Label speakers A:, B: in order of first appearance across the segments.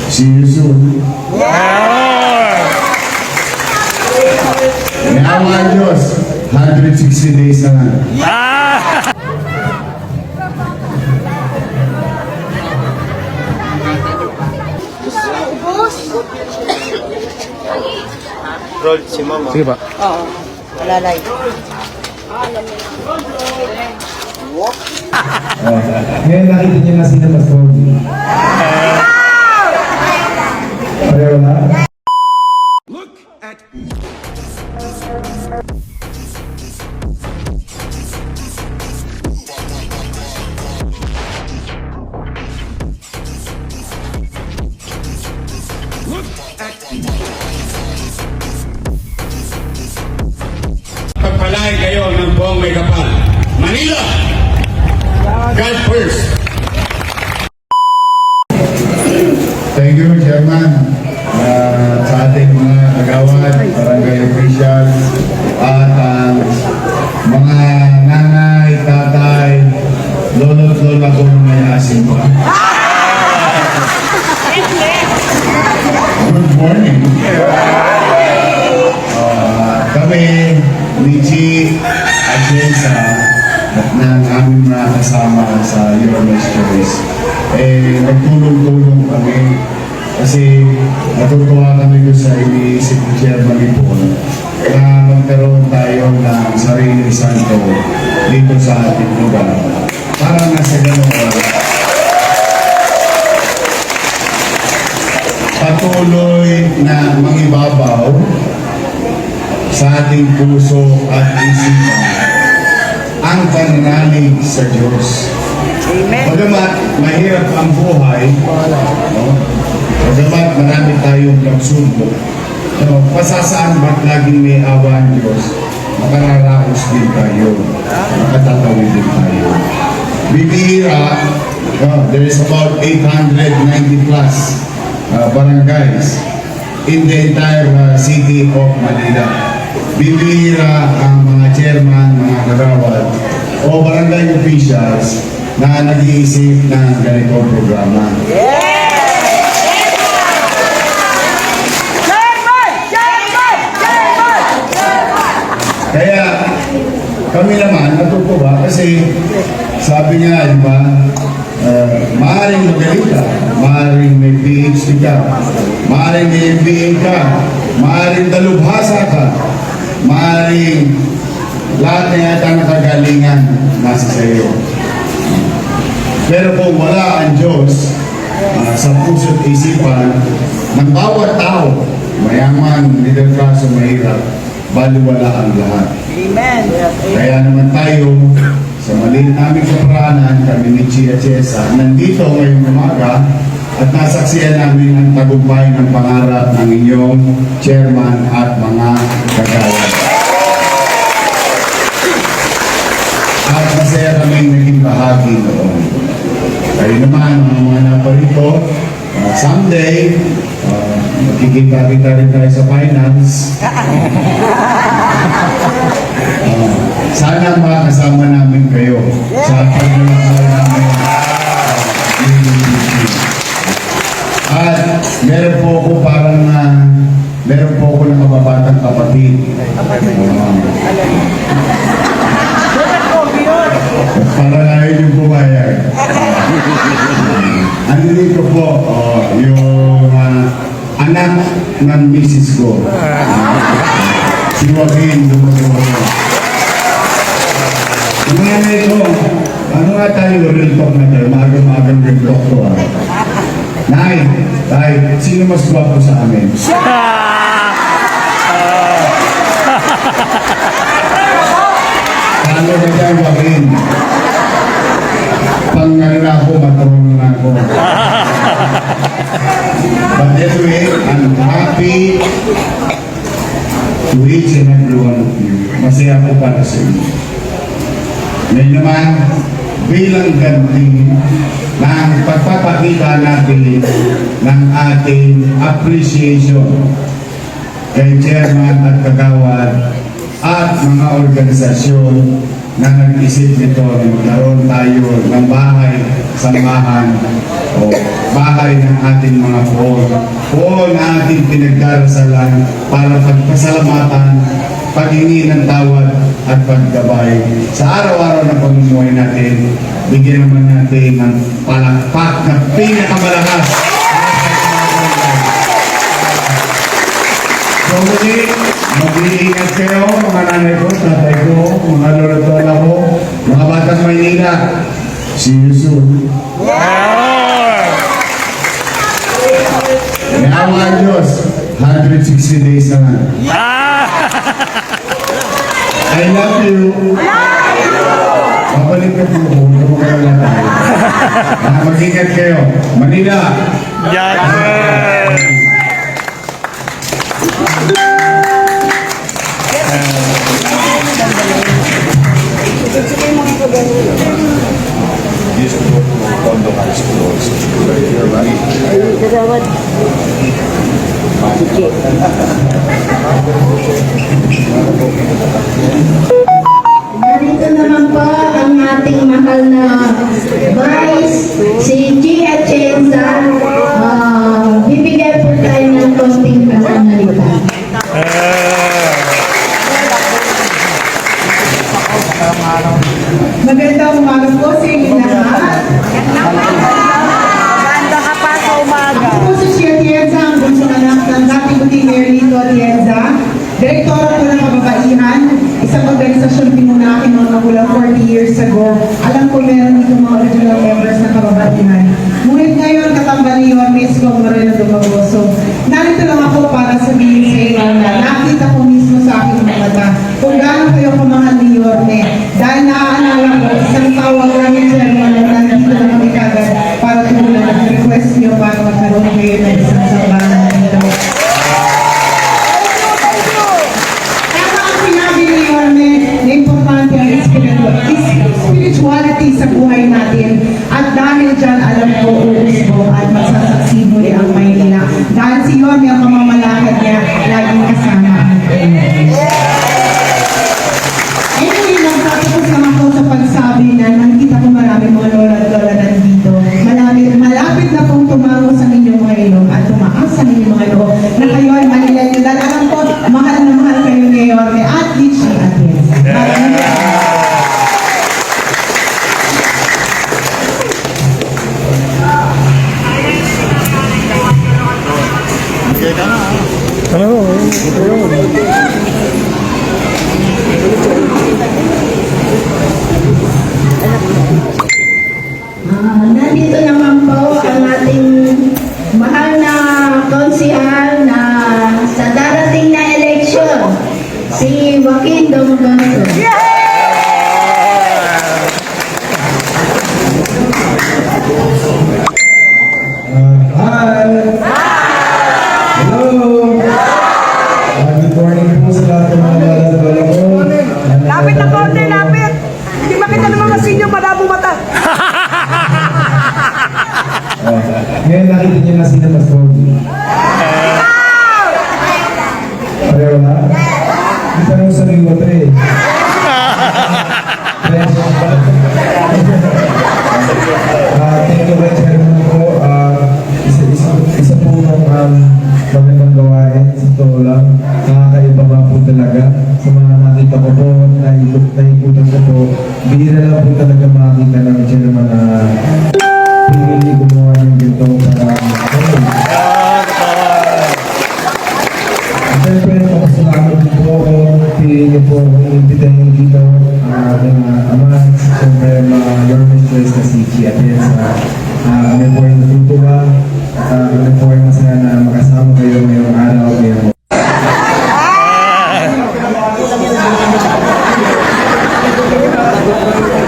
A: See you soon. May awa ang Diyos, 160 days na lang.
B: Roll si Mama.
C: Sige pa.
D: Oo. Alalay.
A: Ngayon nakita niyo na sila Pastor. Pareho na?
E: Pagpalain kayo ng buong may kapal. Manila! God first!
A: Thank you, Chairman. Sa ating mga kagawad, barangay officials, at mga nanay, tatay, lolo't lola ko may asin pa. Good morning. Kami, Michi, Agensa, at ng aming mga kasama sa Your Best Choice, nagtulong-tulong kami kasi natutuwa kami doon sa iniisip ni Chairman Ipon na magkaroon tayo ng sarili santo dito sa ating lugar. Para nasa gano'n patuloy na mangibabaw sa ating puso at isipan ang pananalig sa Diyos.
D: Amen.
A: Bagamat mahirap ang buhay, bagamat marami tayong pagsubok, pasasaan ba't laging may awa ang Diyos, makararaos din tayo, makatatawid din tayo. Bibihira, there is about 890 plus barangays in the entire city of Manila. Bibihira ang mga chairman, mga kagawad, o barangay officials na nag-iisip ng ganitong programa. Kaya kami naman natutuwa kasi sabi niya, di ba, maaaring magaling ka, maaaring may PhD ka, maaaring may MBA ka, maaaring dalubhasa ka, maaaring lahat na yata ng kagalingan nasa sa iyo. Pero kung wala ang Diyos sa puso't isipan ng bawat tao, mayaman, middle class o mahirap, baliwala ang lahat.
D: Amen.
A: Kaya naman tayo, sa maliit naming kaparaanan, kami ni Chia Chesa, nandito ngayong umaga at nasaksiyan namin ang tagumpay ng pangarap ng inyong chairman at mga kagawad. At masaya kaming naging bahagi noon. Kayo naman, mga naparito, someday, magkikita-kita rin tayo sa finance. Sana makasama namin kayo sa paglalakbay namin. At meron po ako meron po ako ng kababatang kapatid. Para na yun yung bumayag. Ano dito po, yung anak ng misis ko. Si Joaquin Dumagulo. Yung nanay ko, ano nga tayo, real talk na tayo, maagang real talk ko Nay, sino mas gwapo sa amin? Paano ba dyan, Joaquin? Pangano na ako, matulong na ako. But anyway, I'm happy to each and every one of you. Masaya ako para sa inyo. Ngayon naman, bilang ganti ng pagpapakita natin ng ating appreciation kay chairman at kagawad at mga organisasyon na nag-isip nito na magkaroon tayo ng bahay samahan o bahay ng ating mga poon na ating pinagdarasalan para pagpasalamatan, paghingi ng tawad at paggabay. Sa araw-araw na pamumuhay natin, bigyan naman natin ng palakpak na pinakamalakas. So muli, mag-iingat kayo, mga nanay ko, tatay ko, mga lola ko, mga batang Maynila. See you soon. May awa ang Diyos, 160 days na lang. I love you. Babalik na po ako, magkakala tayo. Mag-ingat kayo. Manila. Used to go to Tondo High School also.
D: Kagawad.
C: Narito naman po ang ating mahal na Vice, si Gia Atienza. Bibigyan po tayo ng konting pasanalita.
F: Magandang umaga po sa inyo lahat.
D: Ganda ka pa sa umaga.
F: Ako po si Chia Atienza, ang bunsong anak ng dating Buting Erlito Atienza, Direktora po ng Kababaihan, isang organisasyon pinunakin mga magulang 40 years ago. Alam ko meron dito mga original members ng Kababaihan. Ngunit ngayon, katambal ni Miss Moreno Dumagoso. Narito lang ako para sabihin sa inyo na nakita ko mismo sa aking mga mata kung gaano kayo kamahal ni Yorme. Dahil naaalala ko, isang tawag namin chairman na nandito na kami kagad para tulungan at request niyo para magkaroon kayo ng isang sambahan dito. Tama ang sinabi ni Yorme na importante ang spirituality sa buhay natin. At dahil dyan, alam ko, uusbong at magsasaksi muli ang Maynila. Dahil si Yorme ang mamamalakad niya, laging kasama ang Anyway, nagtatapos lang ako sa pagsabi na nakikita ko marami mga lola-lola nandito. Malapit na pong tumango sa inyong mga ilong at tumaas sa inyong mga ilong na kayo ay Manila nyo. Dahil alam ko, mahal na mahal kayo ni Yorme at Lichi Atienza. Maraming
C: Nandito naman po ang ating mahal na konsihal na sa darating na eleksyon, si Joaquin Dumagoso.
G: Hi! Hello! Good morning po sa lahat ng mga lola ko.
H: Lapit na konti, lapit! Hindi makita ng mga sinyo, malabo mata.
G: Ngayon nakita niyo na sino mas pogi. Pareho na? Hindi pa naman sabi ko, tre. Thank you very chairman po. Isa po ng magandang gawain. Sa totoo lang, nakakaiba nga po talaga. Sa mga nakita ko po, naikutan ko po, bihira lang po talaga makakita ng chairman na pinili gumawa ng ganito para siyempre, papasalamat din po ako. Pinili po akong imbitahin dito ang ating ama. Siyempre, mga learning choice na si Chia Atienza. Kami po ay natutuwa. Kami po ay masaya na makasama kayo ngayong araw. Ngayong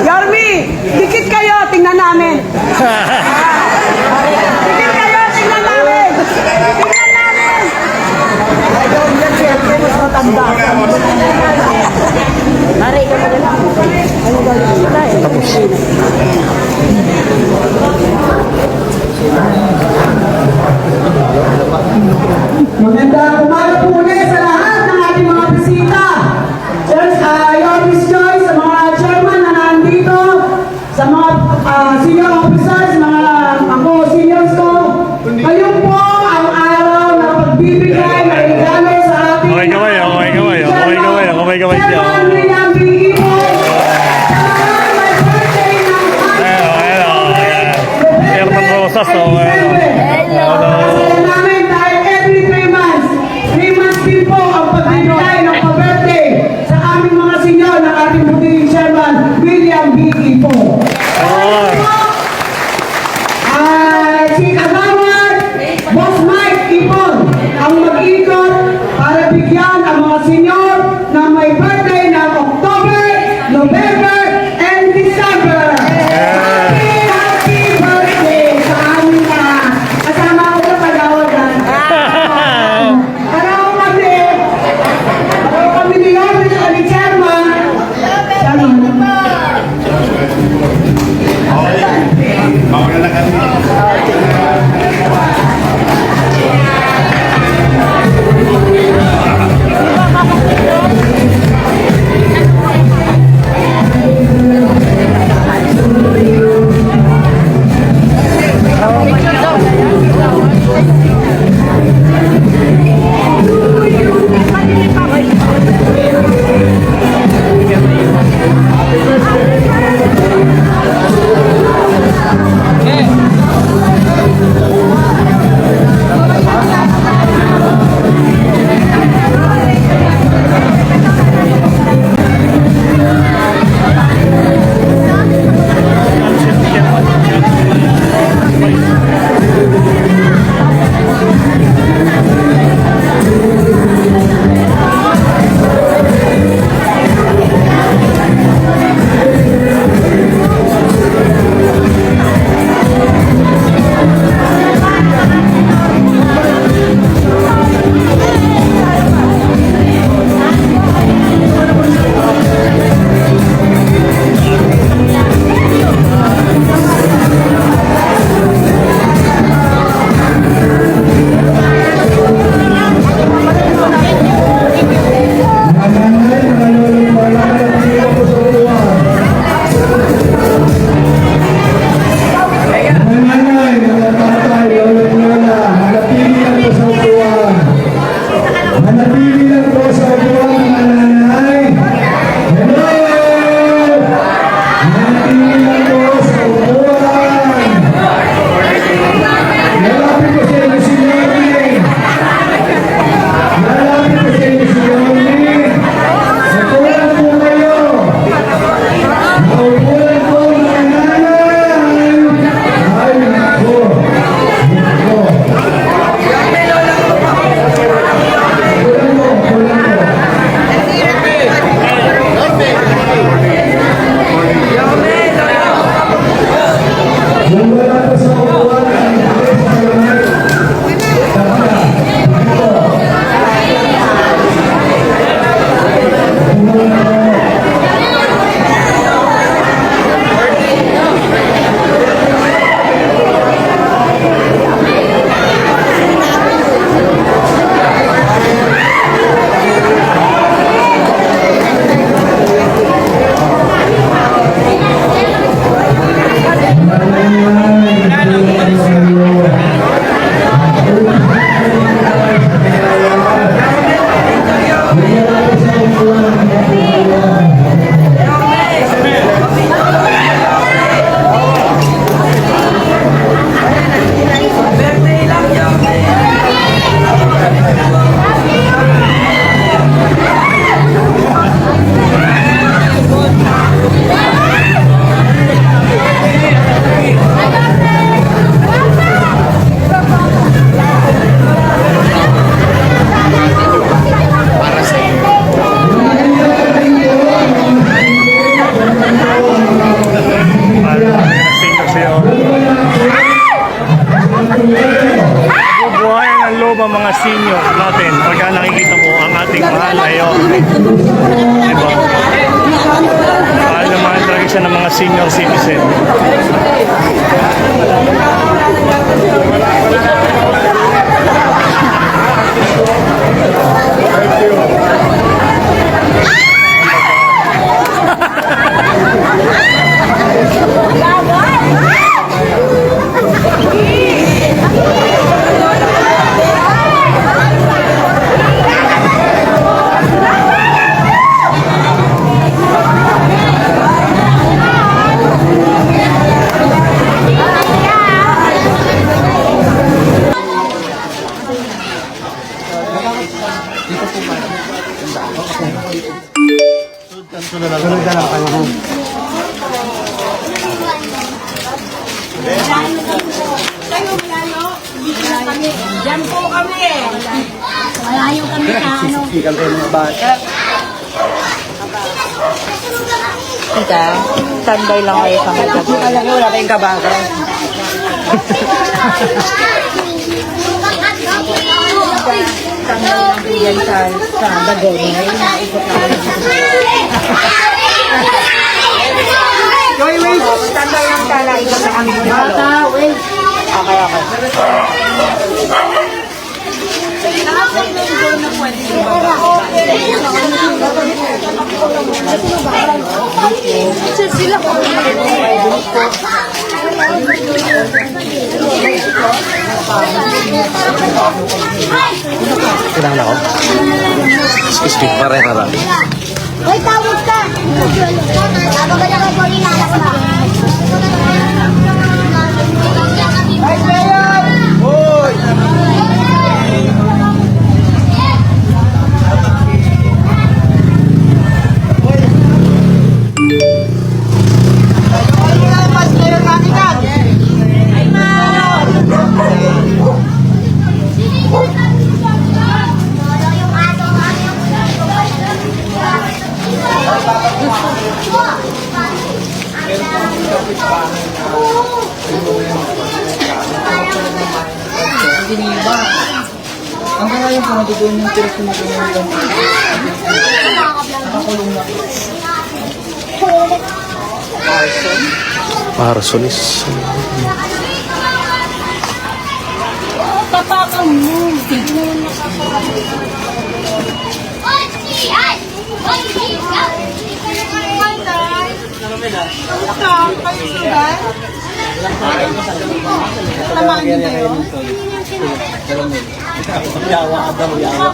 H: Yormi, dikit kayo, tingnan namin. Dikit kayo, tingnan namin. Tingnan namin. Ayaw niya, siyempre, mas matanda.
D: Maray ka pala lang. Ano ba yun? Tapos.
F: Magandang umaga po ulit sa lahat ng ating mga bisita. Yorme's Choice, sa mga chairman na nandito, sa mga senior officer
D: senior natin pagka nakikita mo ang ating mahal na iyo. Diba? Mahal na mahal talaga siya ng mga senior citizen.
H: Diyan po kami. Malayo kami sa ano.
I: Tita, standby lang kayo sa mga tabi. Alam mo, wala kayong kabagan. Standby lang po yan sa Dagon. Ngayon, naikot na kayo. Joy, wait! Standby lang tala. Ikot na kami. Bata, wait! Okay, okay. Sila ko.
B: Kailangan ako. Excuse me, pare ka lang.
H: Hoy, tawag ka! Tawag ka na po rin anak ka.
I: Ang kaya yung pumatutunan yung pinag-pinag-pinag. Nakakulong na.
B: Parsonis.
H: Tapakan mo.
F: Tamaan niyo kayo.
B: Yawa ka daw, yawa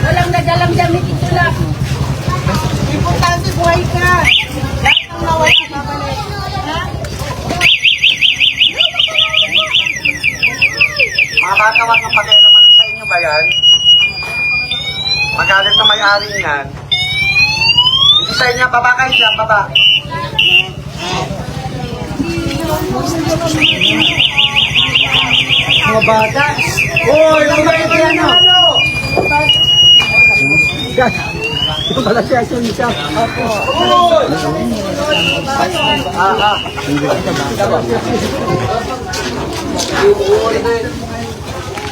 H: Walang nadalang damit ito lang.
F: Importante buhay ka. Lahat ng nawala, babalik. Ha?
J: Makakatawag ng pakialaman sa inyo ba yan? Magalit na may-ari niyan. Ito sa inyo, baba kayo dyan, baba.
I: Mga bata.
J: Uy, ang galit yan, ano?
I: Yung pala siya, siya.
J: Uy!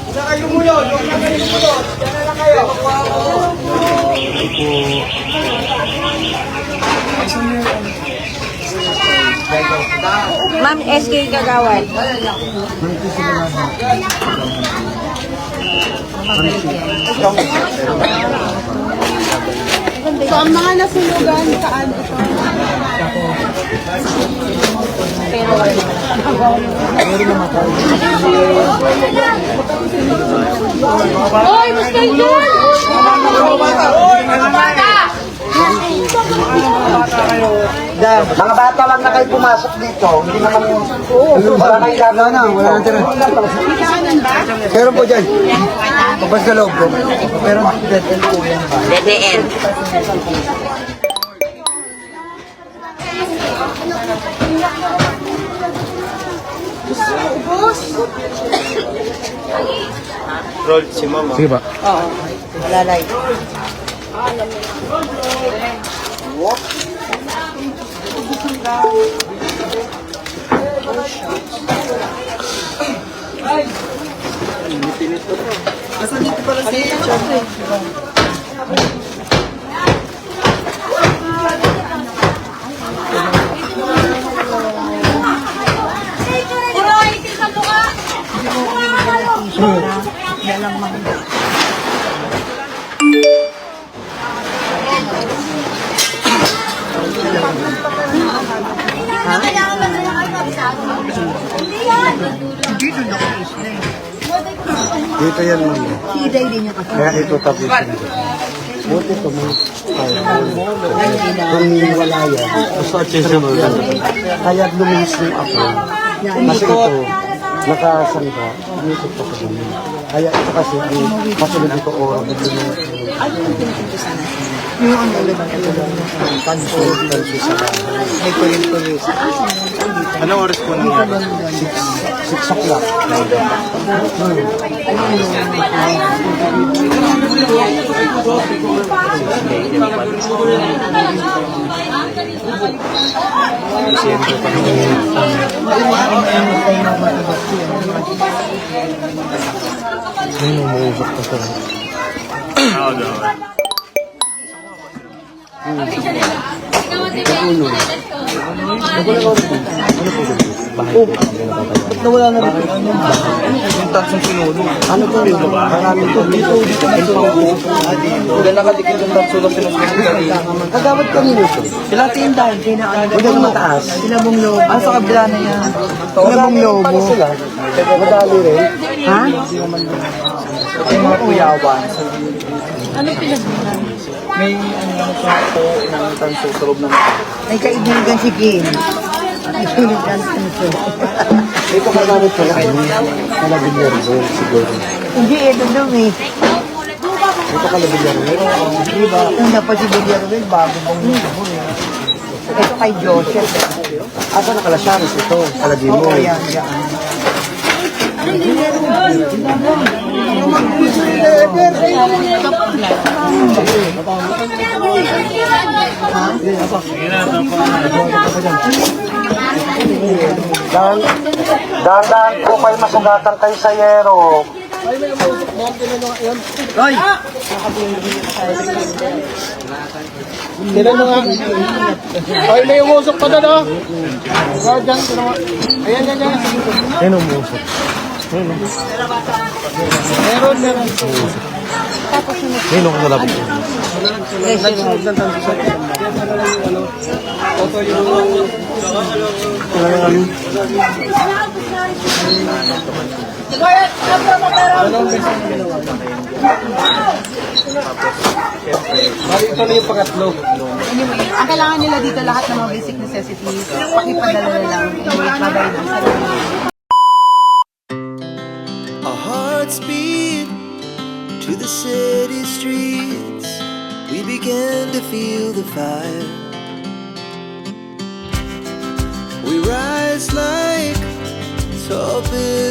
J: Isa kayo mulod, huwag na kayo mulod. Diyan na lang kayo.
I: Ma'am, SK Kagawad.
F: So, ang mga nasunugan, saan ito?
H: Hoy, mas kayo dyan!
J: Uy, mga bata!
H: Bata!
I: Mga bata lang na kayo pumasok dito. Hindi naman yung... Wala kayo gagawin na. Wala nang tira. Meron po dyan. Pabas ka loob po. Pero dead end po yan ba?
H: Dead end.
B: Roll si mama.
D: Sige ba?
H: Oo. Malalay.
I: Dito yan mo. Kaya ito tapos. Buti ito mo. Kung wala yan. Kaya lumis ng ako. Kasi ito, nakasangga. Dito pa sa ganun. Kaya ito kasi, masunod ito oras. Yung ang ulit ng tanso sa bahay. May kulit-kulit.
B: Anong oras po niya?
I: 6 o'clock. Nawala na rin.
B: Yung tatsong sinulo.
I: Ano to rin? Maraming to.
B: Wala nakadikit yung tatso na sinusunod.
I: Kagawad kami nito.
H: Ilang tindahan?
I: Huwag na mataas.
H: Sinabong loob. Ah, sa kabila na yan.
I: Sinabong lobo. Madali rin.
H: Ha?
B: Yung mga puyawan.
H: Ano pinagbilan?
B: May ano lang siya po ng tanso sa loob ng...
H: May kaibigan si Kim. Nagsulit ang tanso.
I: Ito kagamit ko lang. Kalabilyar doon siguro.
H: Hindi, ito daw eh.
I: Ito kalabilyar doon.
H: Diba? Una pa si Villarreal, bago bang nito eh. Ito kay Joseph.
I: Asa na kalasyaris ito? Kalagi mo.
H: Oo, yan, yan.
I: Dahan-dahan po kayo masugatan kayo sa yero.
J: Hoy! Tira mo nga. Hoy, may umusok pa doon, oh. Guardian, tira mo. Ayan, yan, yan.
D: Ayun ang musok.
J: Meron, meron.
D: Ayun ang kalapit.
J: Nagsunod ng tanto sa Toto yung... Ito na yung pangatlo.
F: Anyway, ang kailangan nila dito lahat ng mga basic necessities, pakipadala na lang. Babay na.
K: Our hearts beat to the city streets. We began to feel the fire. We rise like tall buildings.